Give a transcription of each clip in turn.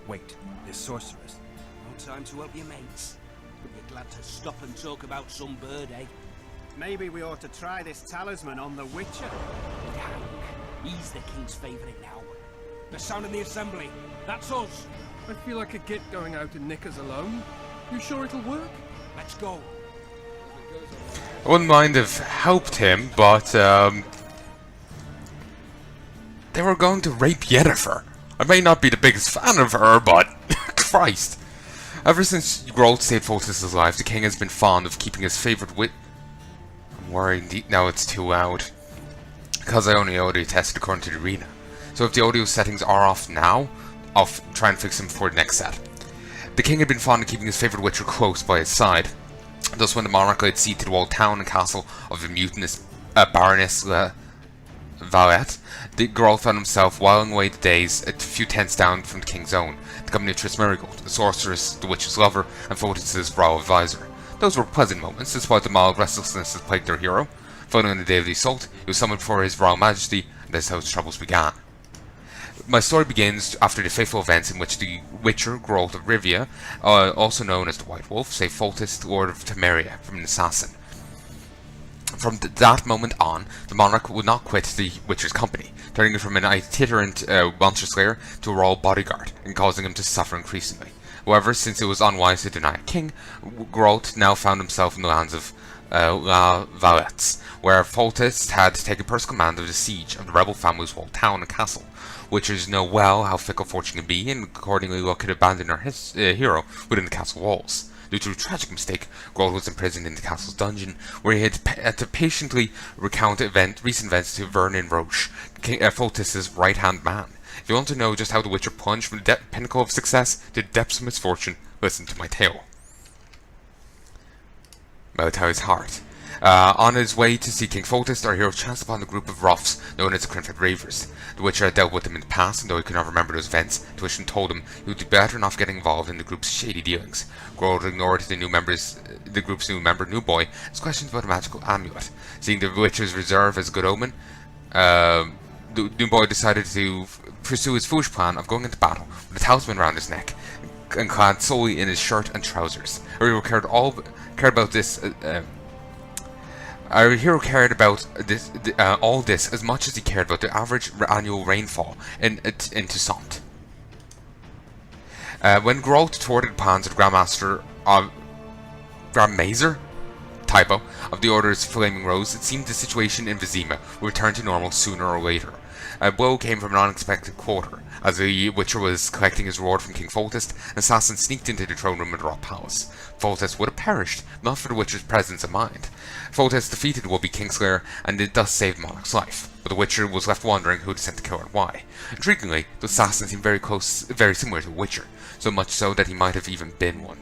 Wait, this sorceress. No time to help your mates. You're glad to stop and talk about some bird, eh? Maybe we ought to try this talisman on the Witcher. Hank, he's the king's favourite now. The sound in the assembly. That's us. I feel like a git going out in knickers alone. You sure it'll work? Let's go. I wouldn't mind have helped him, but they were going to rape Yennefer. I may not be the biggest fan of her, but Christ. Ever since Geralt saved Foltest's life, the king has been fond of keeping his favourite wit. I'm worried now it's too loud. Because I only audio tested according to the arena. So if the audio settings are off now, I'll try and fix them before the next set. The king had been fond of keeping his favourite witcher close by his side. Thus when the monarch laid siege to the walled town and castle of the mutinous Baroness Valette, the Geralt found himself whiling away the days a few tents down from the king's own, the company of Triss Merigold, the sorceress, the witch's lover, and Foltest's royal advisor. Those were pleasant moments, despite the mild restlessness that plagued their hero. Following the day of the assault, he was summoned before his royal majesty, and that's how his troubles began. My story begins after the fateful events in which the Witcher, Geralt of Rivia, also known as the White Wolf, saved Foltest, Lord of Temeria, from an assassin. From that moment on, the monarch would not quit the Witcher's company, turning him from an itinerant monster slayer to a royal bodyguard, and causing him to suffer increasingly. However, since it was unwise to deny a king, Geralt now found himself in the lands of La Valette, where Foltest had taken personal command of the siege of the rebel family's walled town and castle. Witchers know well how fickle fortune can be, and accordingly look to abandon our hero within the castle walls. Due to a tragic mistake, Geralt was imprisoned in the castle's dungeon, where he had to patiently recount recent events to Vernon Roche, Foltest's right-hand man. If you want to know just how the Witcher plunged from the pinnacle of success to the depths of misfortune, listen to my tale. Scoia'tael's heart. On his way to see King Foltest, our hero chanced upon a group of roughs known as the Crimford Ravers. The Witcher had dealt with them in the past, and though he could not remember those events, intuition told him he would be better not getting involved in the group's shady dealings. Geralt ignored the group's new member, New Boy, his questions about a magical amulet. Seeing the Witcher's reserve as a good omen, the New Boy decided to pursue his foolish plan of going into battle with a talisman around his neck, and clad solely in his shirt and trousers. Our hero cared about this. Our hero cared about all this as much as he cared about the average annual rainfall in Toussaint. When Geralt thwarted plans of the Grand Mazer of the Order's Flaming Rose, it seemed the situation in Vizima would return to normal sooner or later. A blow came from an unexpected quarter. As the Witcher was collecting his reward from King Foltest, an assassin sneaked into the throne room of the Rock Palace. Foltest would have perished, not for the Witcher's presence of mind. Foltest defeated the would-be Kingslayer, and it thus saved the monarch's life, but the Witcher was left wondering who to send to kill and why. Intriguingly, the assassin seemed very similar to a Witcher, so much so that he might have even been one.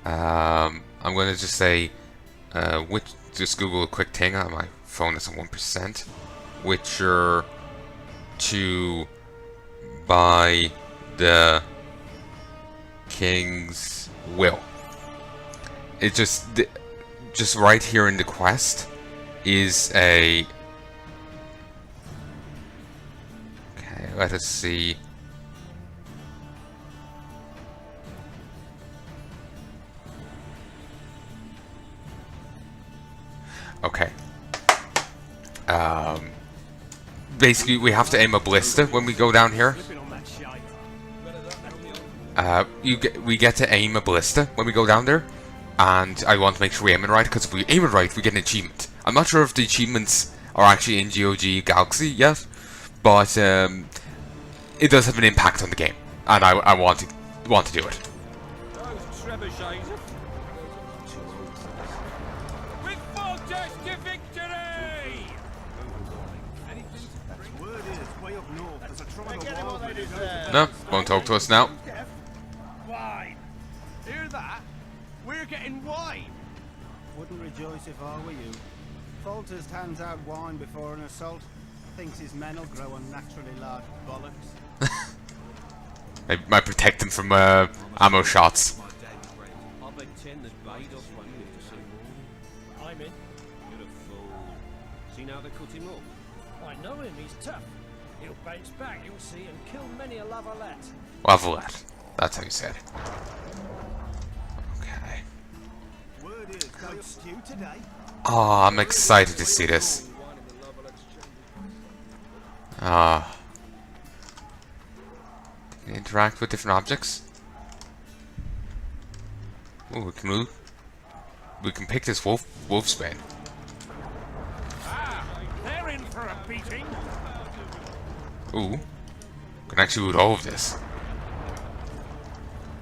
I'm going to just say, just Google a quick thing on my phone. It's at 1%. Witcher to by the King's will. It just right here in the quest is a. Okay, let us see. Okay. Basically, we have to aim a ballista when we go down here. We get to aim a ballista when we go down there, and I want to make sure we aim it right, because if we aim it right, we get an achievement. I'm not sure if the achievements are actually in GOG Galaxy yet, but it does have an impact on the game, and I want to do it. No, won't talk to us now. Wine. Hear that? We're getting wine. Wouldn't rejoice if I were you. Foltest hands out wine before an assault. Thinks his men'll grow unnaturally large bollocks. Might protect him from ammo shots. I'm in. You're a fool. See now they cut him up. I know him. He's tough. He'll Bounce back, you'll see, and kill many a lavalette. Lavalette. That's how you said it. Okay. Word is, no stew today. Oh, I'm excited to see this. Ah. Interact with different objects. Oh, we can move. We can pick this wolfsbane. Ah, they're in for a beating. Ooh. Can actually loot all of this.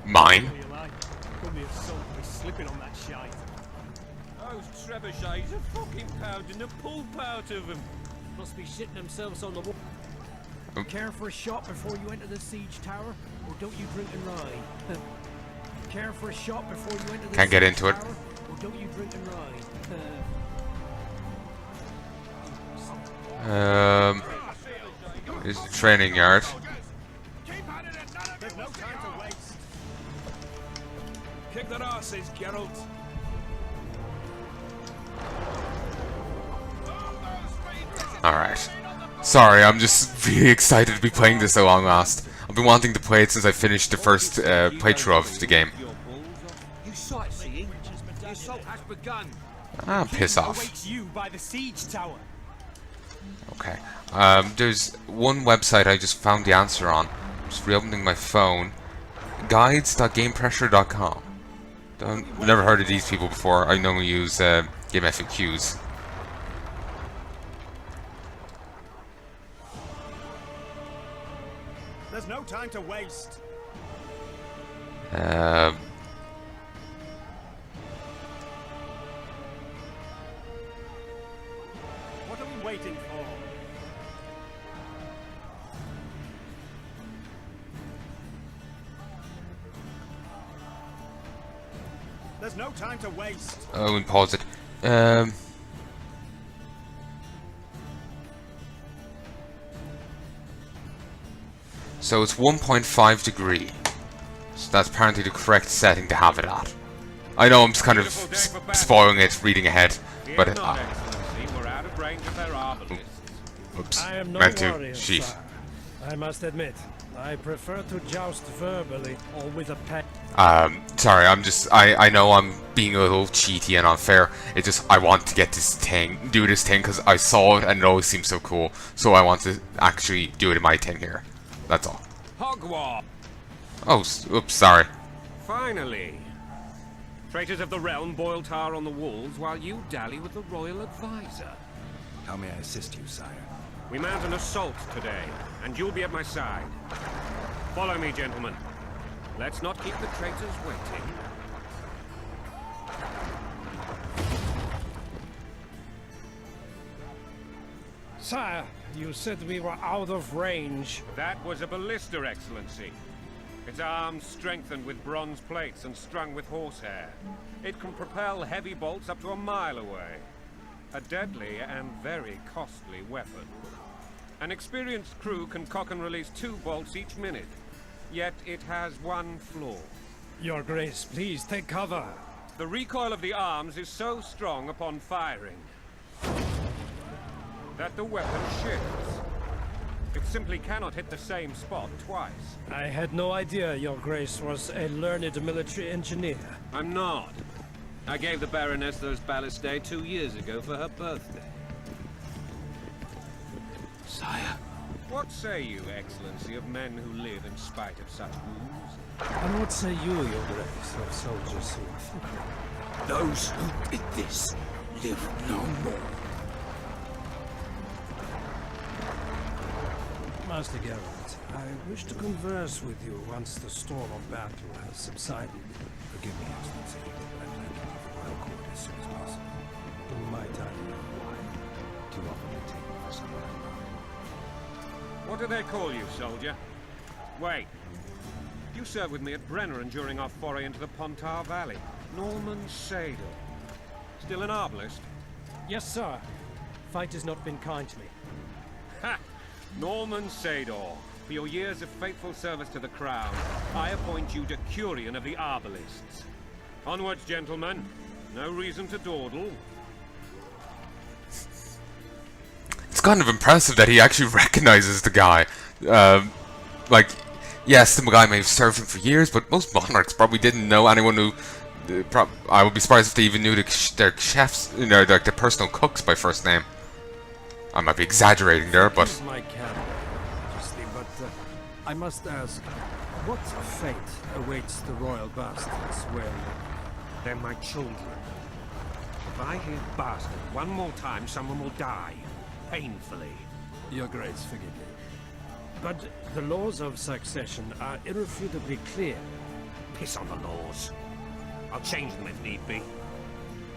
Mine. Slipping on that shite. Those trebuchets are fucking pounding the pulp out of them. Must be shitting themselves on the wall. Oh. Care for a shot before you enter the siege tower, or don't you drink and ride? Care for a shot before you enter the Can't get siege into it. tower, or don't you drink and ride? Here's the training yard. There's no time to waste. Kick their asses, Geralt. Alright. Sorry, I'm just really excited to be playing this so long last. I've been wanting to play it since I finished the first playthrough of the game. You sightseeing? The assault has begun. Ah, piss off. Awaits you by the siege tower. Okay. There's one website I just found the answer on. Just reopening my phone. Guides.gamepressure.com. Never heard of these people before. I normally use Game FAQs. There's no time to waste. What are we waiting for? There's no time to waste. Oh, and pause it. So it's 1.5 degree. So that's apparently the correct setting to have it at. I know I'm just kind of spoiling it, reading ahead, but We're out of range of their arbalists. oops, I am no meant to. warrior, Sheath. sire. I must admit, I prefer to joust verbally or with a pen. Sorry, I know I'm being a little cheaty and unfair. It just, I want to get this thing, do this thing, because I saw it and it always seems so cool. So I want to actually do it in my thing here. That's all. Hogwarts. Oh, oops, sorry. Finally. Traitors of the realm boil tar on the walls while you dally with the royal advisor. How may I assist you, sire? We mount an assault today, and you'll be at my side. Follow me, gentlemen. Let's not keep the traitors waiting. Sire, you said we were out of range. That was a ballista, Excellency. Its arms strengthened with bronze plates and strung with horsehair. It can propel heavy bolts up to a mile away. A deadly and very costly weapon. An experienced crew can cock and release 2 bolts each minute. Yet it has one flaw. Your Grace, please take cover. The recoil of the arms is so strong upon firing that the weapon shifts. It simply cannot hit the same spot twice. I had no idea Your Grace was a learned military engineer. I'm not. I gave the Baroness those ballistae 2 years ago for her birthday. Sire. What say you, Excellency, of men who live in spite of such wounds? And what say you, Your Grace, of soldiers who... Those who did this live no more. Master Geralt, I wish to converse with you once the storm of battle has subsided. Forgive me, Excellency. I plan to leave the royal court as soon as possible. You might I know why. Too often they take me for someone I'm not. What do they call you, soldier? Wait. You served with me at Brenner during our foray into the Pontar Valley. Norman Scoia'tael. Still an arbalist? Yes, sir. Fight has not been kind to me. Ha! Norman Scoia'tael. For your years of faithful service to the crown, I appoint you Decurion of the Arbalists. Onwards, gentlemen. No reason to dawdle. It's kind of impressive that he actually recognizes the guy. Like, yes, the guy may have served him for years, but most monarchs probably didn't know anyone who... I would be surprised if they even knew their chefs, you know, like their personal cooks by first name. I might be exaggerating there, but... Here's my cab, Majesty, but I must ask, what fate awaits the royal bastards when... They're my children. If I hear bastard one more time, someone will die. Painfully. Your Grace, forgive me. But the laws of succession are irrefutably clear. Piss on the laws. I'll change them if need be.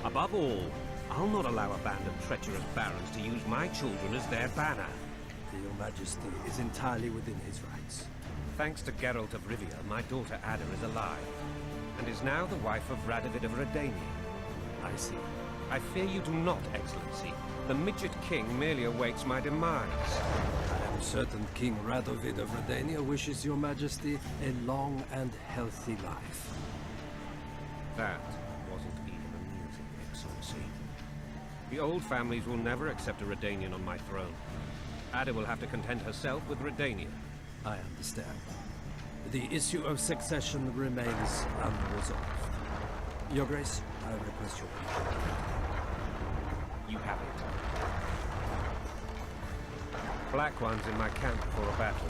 Above all, I'll not allow a band of treacherous barons to use my children as their banner. Your Majesty is entirely within his rights. Thanks to Geralt of Rivia, my daughter Ada is alive, and is now the wife of Radovid of Redania. I see. I fear you do not, Excellency. The midget king merely awaits my demise. I am certain King Radovid of Redania wishes your Majesty a long and healthy life. That wasn't even amusing, Excellency. The old families will never accept a Redanian on my throne. Ada will have to content herself with Redania. I understand. The issue of succession remains unresolved. Your Grace, I request your permission. You have it. Black ones in my camp before a battle.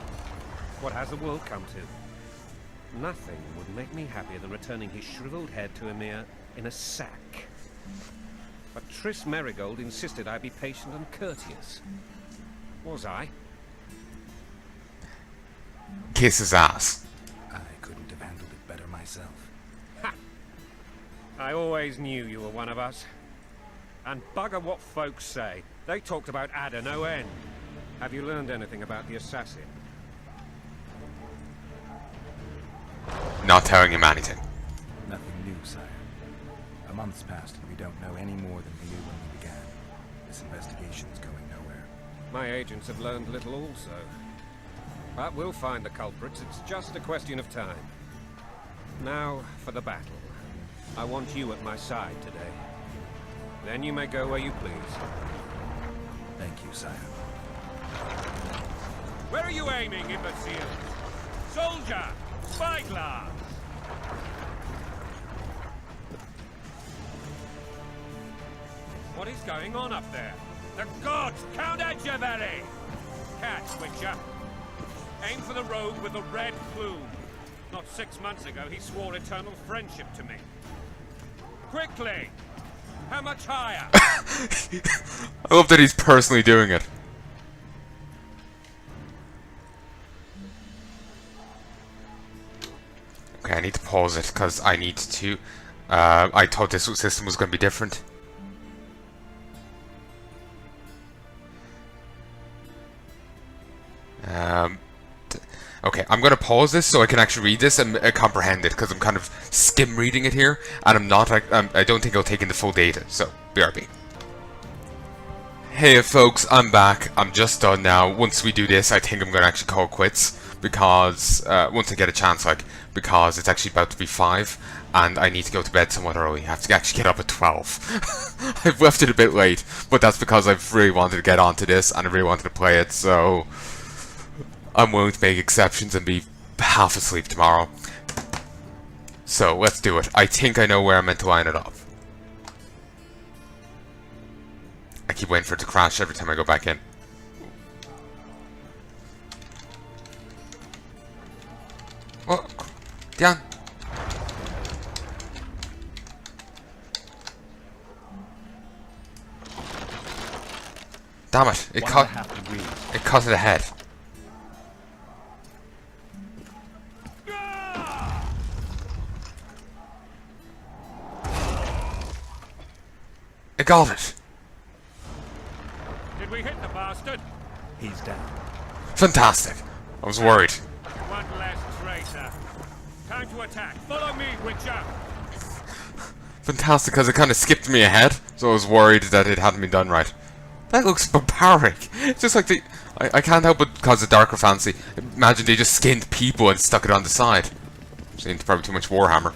What has the world come to? Nothing would make me happier than returning his shriveled head to Emir in a sack. But Triss Merigold insisted I be patient and courteous. Was I? Kiss his ass. I couldn't have handled it better myself. Ha! I always knew you were one of us. And bugger what folks say. They talked about Ada no end. Have you learned anything about the assassin? Not telling him anything. Nothing new, sire. A month's passed and we don't know any more than we knew when we began. This investigation's going nowhere. My agents have learned little also. But we'll find the culprits. It's just a question of time. Now, for the battle. I want you at my side today. Then you may go where you please. Thank you, sire. Where are you aiming, imbecile? Soldier! Spyglass! What is going on up there? The gods! Count Edgevelly! Catch, Witcher. Aim for the rogue with the red plume. Not 6 months ago, he swore eternal friendship to me. Quickly! How much higher? I love that he's personally doing it. Okay, I need to pause it because I need to. I thought this system was going to be different. Okay, I'm going to pause this so I can actually read this and comprehend it because I'm kind of skim reading it here, and I'm not. I don't think I'll take in the full data. So, BRB. Hey folks, I'm back. I'm just done now. Once we do this, I think I'm going to actually call quits because once I get a chance, like because it's actually about to be 5, and I need to go to bed somewhat early. I have to actually get up at 12. I've left it a bit late, but that's because I've really wanted to get onto this and I really wanted to play it. So I'm willing to make exceptions and be half asleep tomorrow. So let's do it. I think I know where I'm meant to line it up. I keep waiting for it to crash every time I go back in. Oh, Dion. Damn it! It cut it ahead. It got it. Did we hit the bastard? He's down. Fantastic. I was worried. One less traitor. Time to attack. Follow me, Witcher. Fantastic, because it kind of skipped me ahead, so I was worried that it hadn't been done right. That looks barbaric. It's just like the... I can't help but, because of darker fancy, imagine they just skinned people and stuck it on the side. Seems probably too much Warhammer.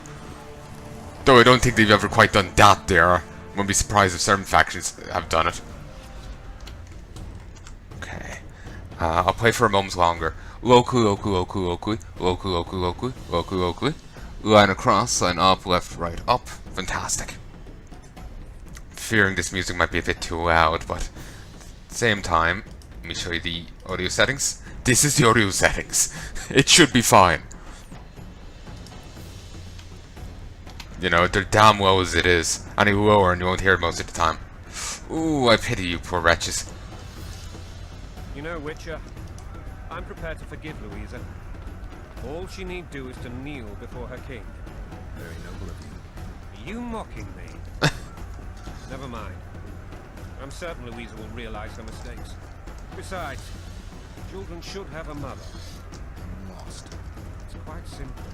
Though I don't think they've ever quite done that there. I wouldn't be surprised if certain factions have done it. I'll play for a moment longer. Locally, locally, locally, locally, locally, locally, locally, locally, locally. Line across, line up, left, right, up. Fantastic. Fearing this music might be a bit too loud, but at the same time, let me show you the audio settings. This is the audio settings. It should be fine. You know, they're damn low as it is. Any lower and you won't hear it most of the time. Ooh, I pity you poor wretches. You know, Witcher, I'm prepared to forgive Louisa. All she need do is to kneel before her king. Very noble of you. Are you mocking me? Never mind. I'm certain Louisa will realize her mistakes. Besides, children should have a mother. I'm lost. It's quite simple.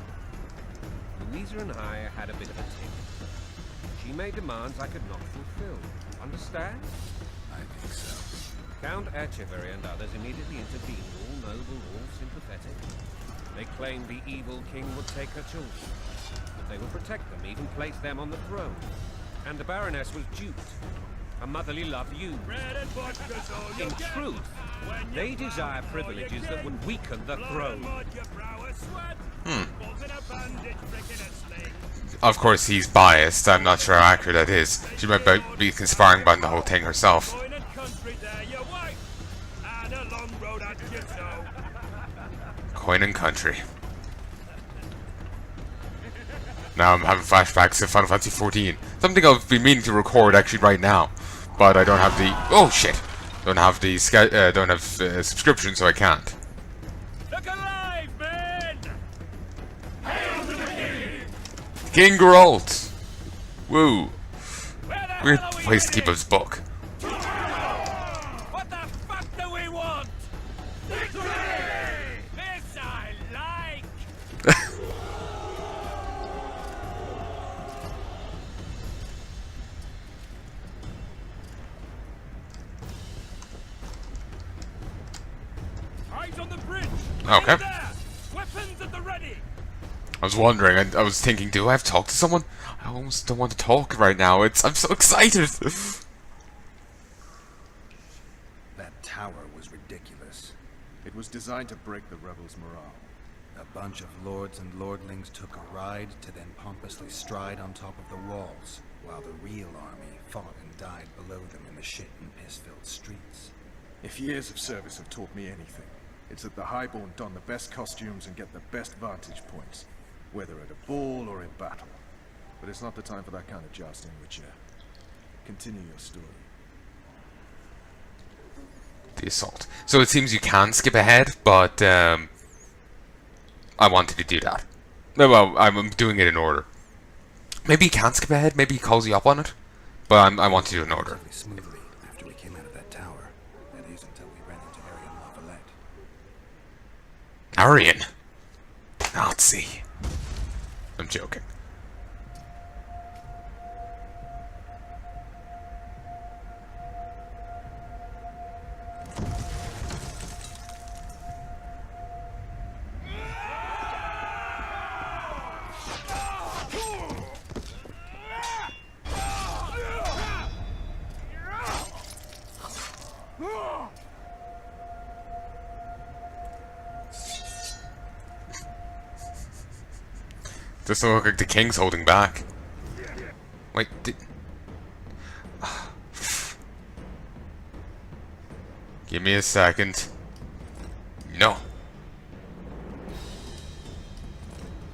Louisa and I had a bit of a tiff. She made demands I could not fulfill. Understand? I think so. Count Echeverry and others immediately intervened, all noble, all sympathetic. They claimed the evil king would take her children, that they would protect them, even place them on the throne. And the Baroness was duped. A motherly love used. In truth, they desire privileges that would weaken the throne. Of course, he's biased. I'm not sure how accurate that is. She might be conspiring behind the whole thing herself. Coin and country. Now I'm having flashbacks to Final Fantasy 14. Something I've been meaning to record actually right now, but I don't have the subscription, so I can't. Look alive, men! Hail to the king! King Geralt! Woo! Weird place to keep his book. What the fuck do we want? Victory! This I like! Eyes on the bridge! Okay. Weapons at the ready! I was wondering, I was thinking, do I have to talk to someone? I almost don't want to talk right now. I'm so excited! That tower was ridiculous. It was designed to break the rebels' morale. A bunch of lords and lordlings took a ride to then pompously stride on top of the walls, while the real army fought and died below them in the shit and piss-filled streets. If years of service have taught me anything, it's that the Highborn don the best costumes and get the best vantage points, whether at a ball or in battle. But it's not the time for that kind of jousting, Witcher. Continue your story. The assault. So it seems you can skip ahead, but I wanted to do that. Well, I'm doing it in order. Maybe you can't skip ahead, maybe he calls you up on it, but I want to do it in order. Smoothly after we came out of that tower. That is until we ran into Arian Lavalette. Arian? Nazi. I'm joking. Doesn't look like the king's holding back. Wait, give me a second. No.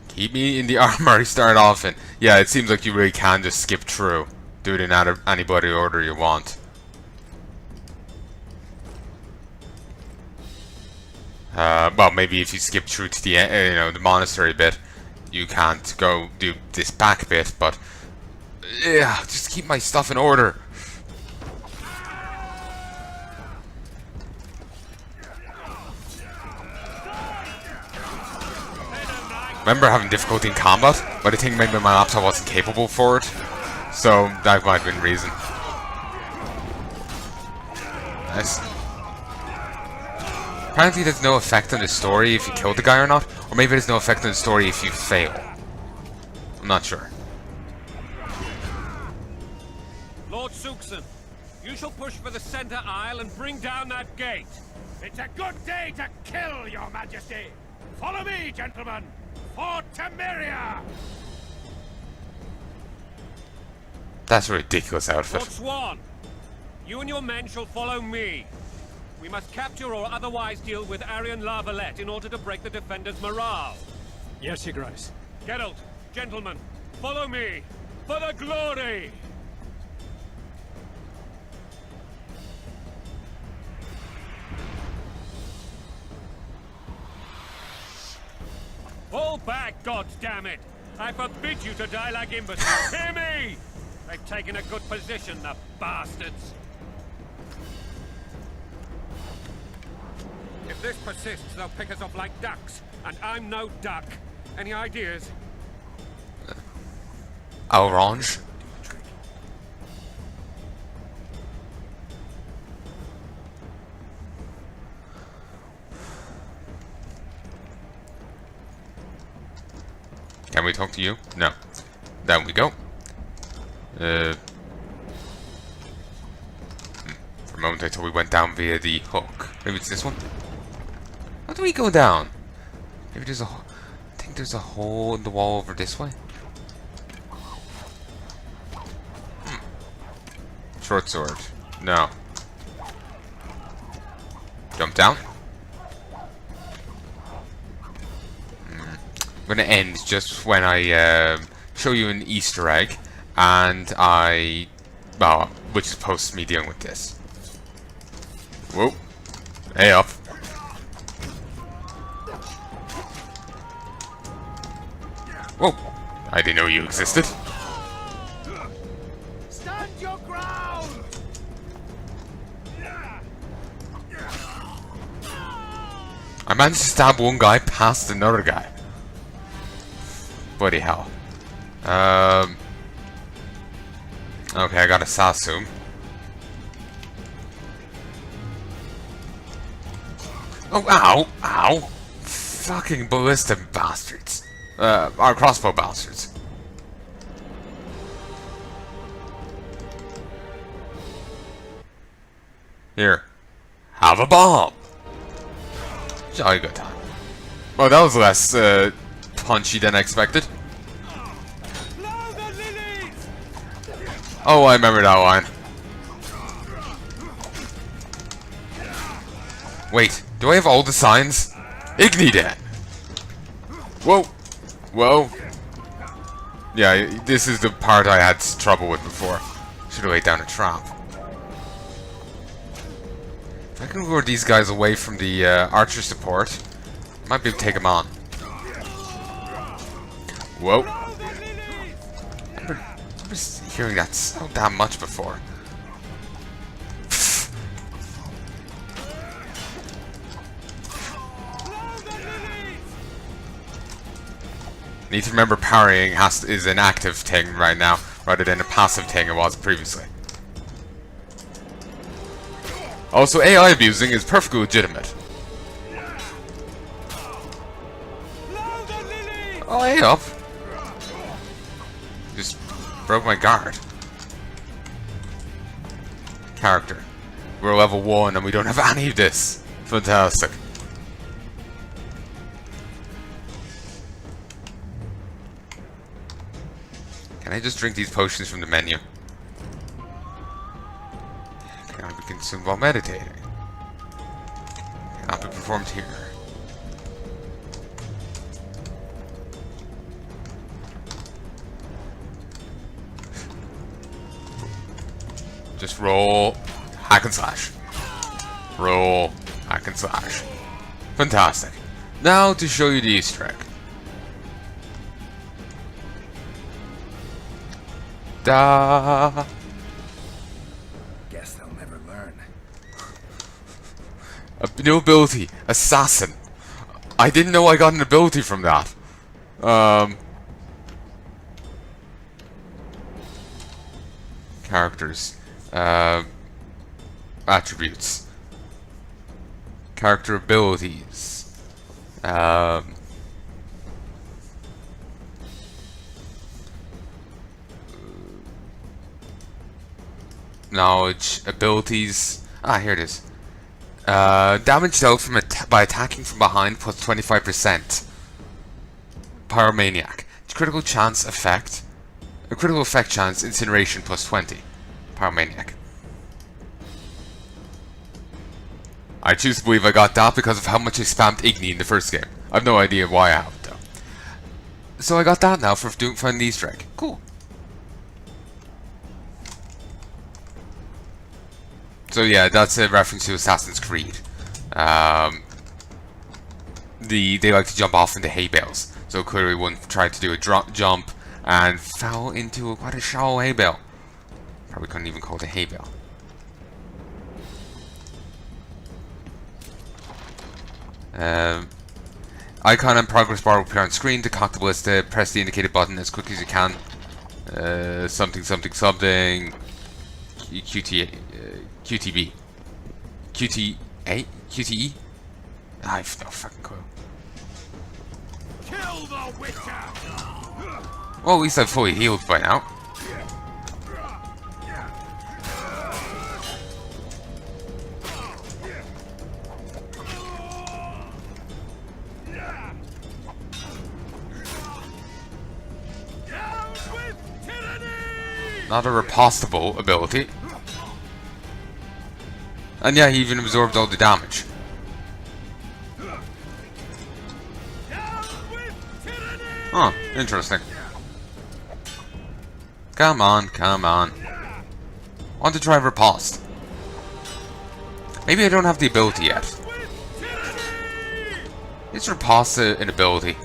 Keep me in the armor you start off in. Yeah, it seems like you really can just skip through. Do it in any bloody order you want. Well, maybe if you skip through to the the monastery bit, you can't go do this back bit, but yeah, just keep my stuff in order. Remember having difficulty in combat, but I think maybe my laptop wasn't capable for it, so that might have been the reason. Nice. Apparently there's no effect on the story if you kill the guy or not, or maybe there's no effect on the story if you fail. I'm not sure. Lord Suxon, you shall push for the center aisle and bring down that gate. It's a good day to kill, your majesty! Follow me, gentlemen! For Temeria! That's a ridiculous outfit. Lord Swan, you and your men shall follow me. We must capture or otherwise deal with Arian La Valette in order to break the defenders' morale. Yes, Your Grace. Geralt, gentlemen, follow me! For the glory! Fall back, goddammit! I forbid you to die like imbeciles. Hear me! They've taken a good position, the bastards. If this persists, they'll pick us off like ducks, and I'm no duck. Any ideas? Orange. Can we talk to you? No. Down we go. For a moment I thought we went down via the hook. Maybe it's this one? How do we go down? Maybe there's a... I think there's a hole in the wall over this way. Short sword. No. Jump down. I'm gonna end just when I show you an Easter egg, and which is supposed to me dealing with this. Whoa. Hey up. Whoa. I didn't know you existed. Stand your ground! I managed to stab one guy past another guy. Bloody hell. Okay, I got a Sassoon. Oh, ow! Ow! Fucking ballista bastards. Our crossbow bastards. Here. Have a bomb! Jolly good time. Well, that was less, punchy than expected. Oh, I remember that line. Wait, do I have all the signs? Ignidan! Whoa! Whoa! Yeah, this is the part I had trouble with before. Should have laid down a trap. If I can lure these guys away from the archer support, I might be able to take them on. Whoa! I remember hearing that so damn much before. Need to remember parrying is an active thing right now, rather than a passive thing it was previously. Also, AI abusing is perfectly legitimate. Oh, hey up! Just broke my guard. Character. We're level 1 and we don't have any of this. Fantastic. Can I just drink these potions from the menu? Cannot be consumed while meditating. Cannot be performed here. Just roll, hack and slash. Roll, hack and slash. Fantastic. Now to show you the Easter egg. Da. Guess they'll never learn. A new ability, Assassin. I didn't know I got an ability from that. Characters. Attributes. Character abilities. Knowledge, abilities. Ah, here it is. Damage dealt from by attacking from behind plus 25%. Pyromaniac. Critical chance effect. A critical effect chance, incineration plus 20. Pyromaniac. I choose to believe I got that because of how much I spammed Igni in the first game. I have no idea why I haven't though. So I got that now for finding the Easter egg. Cool. So yeah, that's a reference to Assassin's Creed. They like to jump off into hay bales. So clearly one tried to do a jump and fell into quite a shallow hay bale. Probably couldn't even call it a hay bale. Icon and progress bar will appear on screen. To cock the ballista, press the indicated button as quickly as you can. Something. QTB. QTA? QTE? I have no fucking clue. Kill the Witcher! Well, at least I'm fully healed by now. Not a repostable ability. And yeah, he even absorbed all the damage. Huh, interesting. Come on. Want to try riposte. Maybe I don't have the ability yet. Is riposte an ability?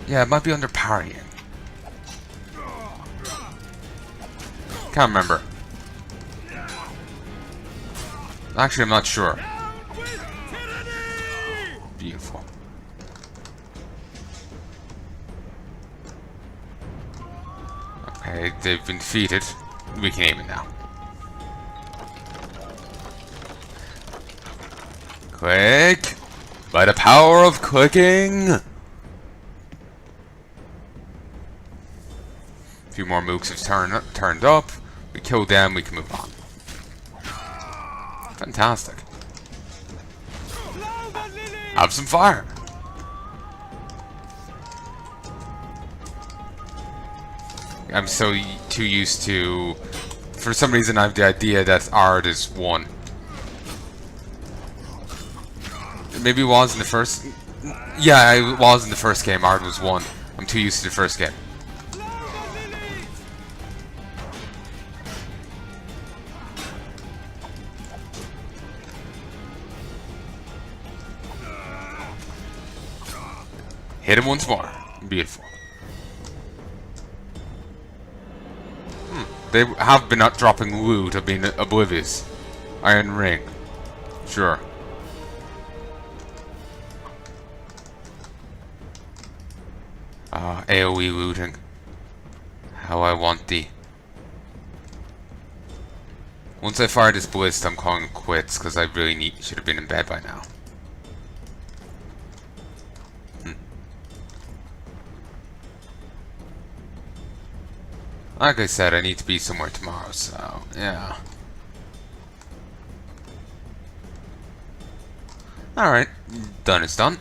Yeah, it might be under parrying. Can't remember. Actually, I'm not sure. Beautiful. Okay, they've been defeated. We can aim it now. Click! By the power of clicking! A few more mooks have turned up. We kill them, we can move on. Fantastic. Have some fire! I'm so too used to... For some reason I have the idea that Ard is 1. Maybe it was in the first... Yeah, it was in the first game, Ard was 1. I'm too used to the first game. Hit him once more. Beautiful. They have been not dropping loot of being oblivious. Iron Ring. Sure. AoE looting. How I want thee. Once I fire this ballista, I'm calling it quits because I really should have been in bed by now. Like I said, I need to be somewhere tomorrow, so yeah. Alright, done is done.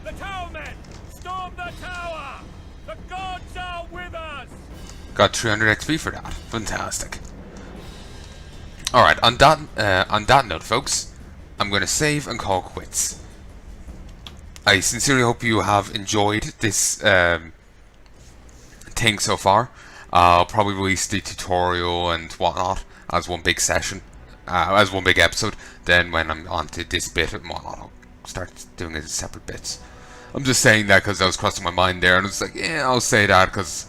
The tower men! Storm the tower! The gods are with us! Got 300 XP for that. Fantastic. Alright, on that note, folks, I'm going to save and call quits. I sincerely hope you have enjoyed this thing so far. I'll probably release the tutorial and whatnot as one big session, as one big episode. Then when I'm onto this bit and whatnot, I'll start doing it as separate bits. I'm just saying that because that was crossing my mind there, and it's like, yeah, I'll say that because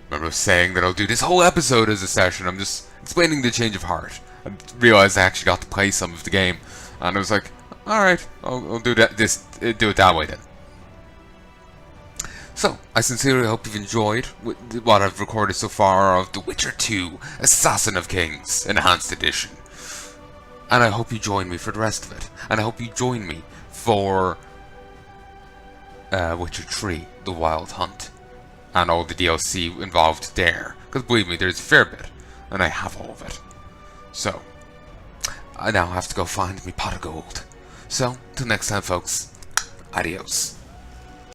I remember saying that I'll do this whole episode as a session. I'm just explaining the change of heart. I realized I actually got to play some of the game, and I was like, alright, I'll do that. Do it that way then. So, I sincerely hope you've enjoyed what I've recorded so far of The Witcher 2 Assassin of Kings Enhanced Edition. And I hope you join me for the rest of it. And I hope you join me for Witcher 3, The Wild Hunt, and all the DLC involved there. Because believe me, there's a fair bit, and I have all of it. So, I now have to go find me pot of gold. So, till next time folks, adios.